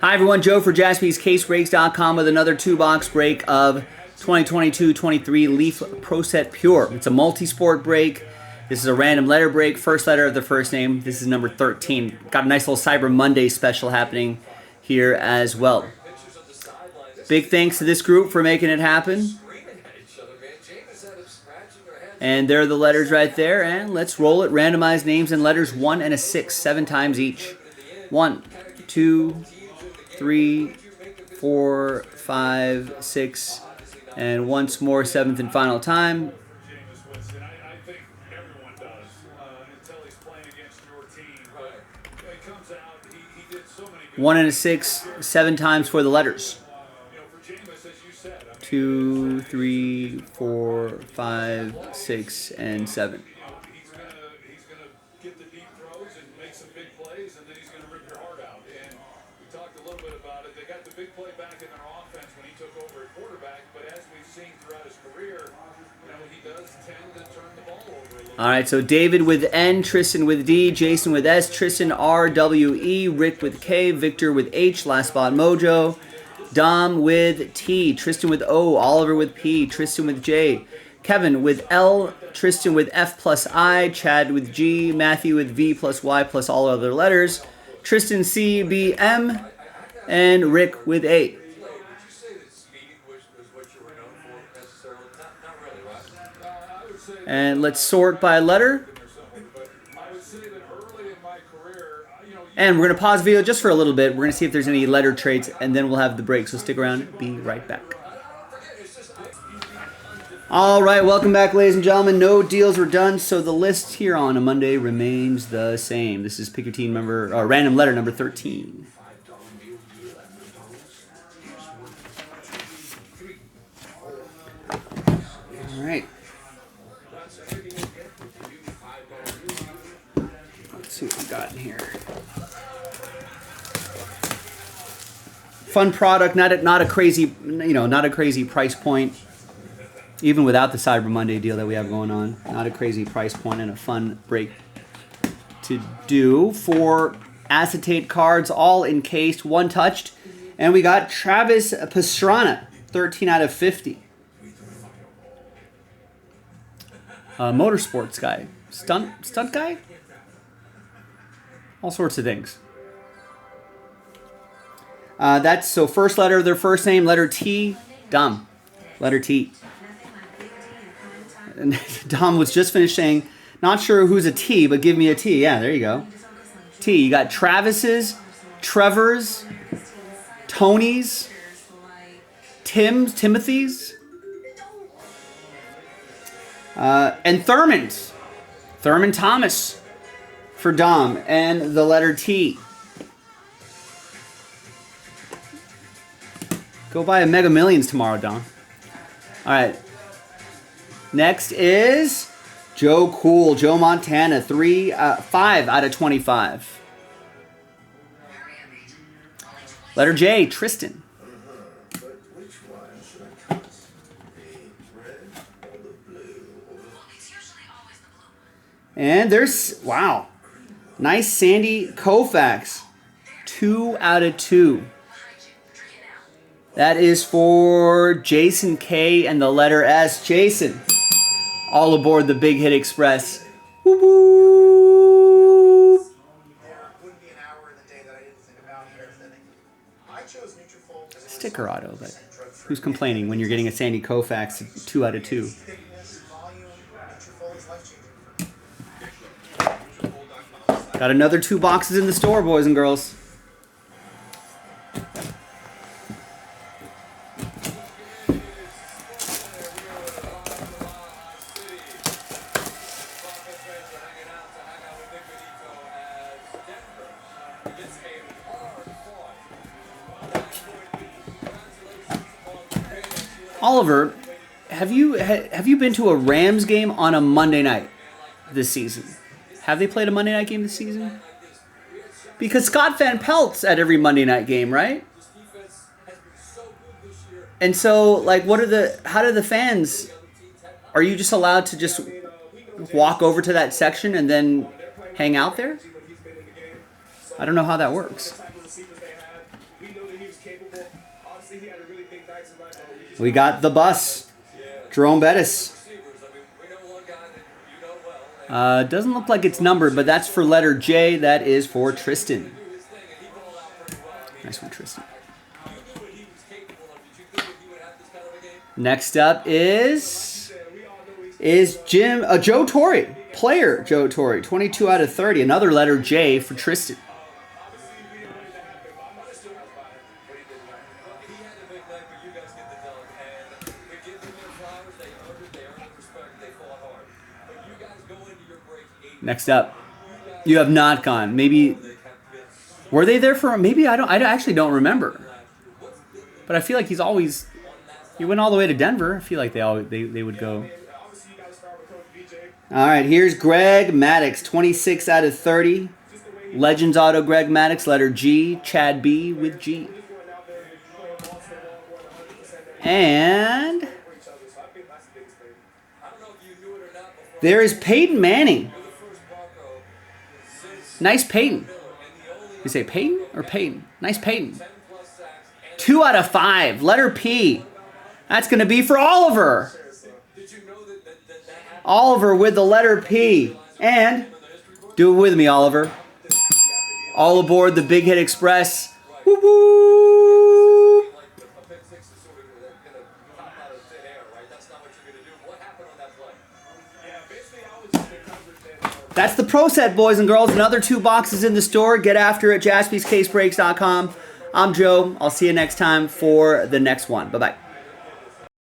Hi everyone, Joe for JaspysCaseBreaks.com with another two-box break of 2022-23 Leaf Pro Set Pure. It's a multi-sport break. This is a random letter break, first letter of the first name. This is number 13. Got a nice little Cyber Monday special happening here as well. Big thanks to this group for making it happen. And there are the letters right there. And let's roll it. Randomized names and letters 1 and a 6, 7 times each. 1, 2, 3, 4, 5, 6, and once more, 7th and final time. One and a 6, 7 times for the letters. 2, 3, 4, 5, 6, and 7. He's gonna get the deep throws and make some big plays, and then he's gonna rip your heart out. And we talked a little bit about it. They got the big play back in their offense when he took over at quarterback, but as we've seen throughout his career, he does tend to turn the ball over a little. All right, so David with N, Tristan with D, Jason with S, Tristan R-W-E, Rick with K, Victor with H, Last Spot Mojo, Dom with T, Tristan with O, Oliver with P, Tristan with J, Kevin with L, Tristan with F plus I, Chad with G, Matthew with V plus Y plus all other letters, Tristan C, B, M, and Rick with A. And let's sort by letter. And we're going to pause the video just for a little bit. We're going to see if there's any letter traits, and then we'll have the break. So stick around. Be right back. All right, welcome back, ladies and gentlemen. No deals were done, so the list here on a Monday remains the same. This is pick your team number, or random letter number 13. All right. Let's see what we got in here. Fun product, not a crazy, not a crazy price point. Even without the Cyber Monday deal that we have going on, not a crazy price point and a fun break to do. 4 acetate cards, all encased, 1 touched, and we got Travis Pastrana, 13 out of 50. Motorsports guy, stunt guy, all sorts of things. That's so first letter of their first name, letter T, Dom, letter T. And Dom was just finished saying, not sure who's a T, but give me a T. Yeah, there you go. T. You got Travis's, Trevor's, Tony's, Tim's, Timothy's, and Thurman's. Thurman Thomas for Dom, and the letter T. Go buy a Mega Millions tomorrow, Dom. All right. Next is Joe Cool, Joe Montana, 5 out of 25. Letter J, Tristan. And there's, wow, nice Sandy Koufax, 2 out of 2. That is for Jason K and the letter S. Jason, all aboard the Big Hit Express. Woo woo! Sticker auto, but who's complaining when you're getting a Sandy Koufax 2 out of 2? Got another 2 boxes in the store, boys and girls. Oliver, have you been to a Rams game on a Monday night this season? Have they played a Monday night game this season? Because Scott Van Pelt's at every Monday night game, right? And so, like, how do the fans, are you just allowed to just walk over to that section and then hang out there? I don't know how that works. capable. Obviously, he had a really big night tonight. We got the bus. Jerome Bettis. Doesn't look like it's numbered, but that's for letter J. That is for Tristan. Nice one, Tristan. Next up is Joe Torre. Player Joe Torre. 22 out of 30. Another letter J for Tristan. Next up, you have not gone. Maybe were they there for? Maybe I actually don't remember. But I feel like he went all the way to Denver. I feel like they would go. All right, here's Greg Maddox, 26 out of 30. Legends Auto Greg Maddox, letter G. Chad B with G. And there is Peyton Manning. Nice Peyton. You say Peyton or Peyton? Nice Peyton. 2 out of 5. Letter P. That's going to be for Oliver. Oliver with the letter P. And do it with me, Oliver. All aboard the Big Hit Express. Woo woo. That's the Pro Set, boys and girls. Another 2 boxes in the store. Get after it. JaspysCaseBreaks.com. I'm Joe. I'll see you next time for the next one. Bye-bye.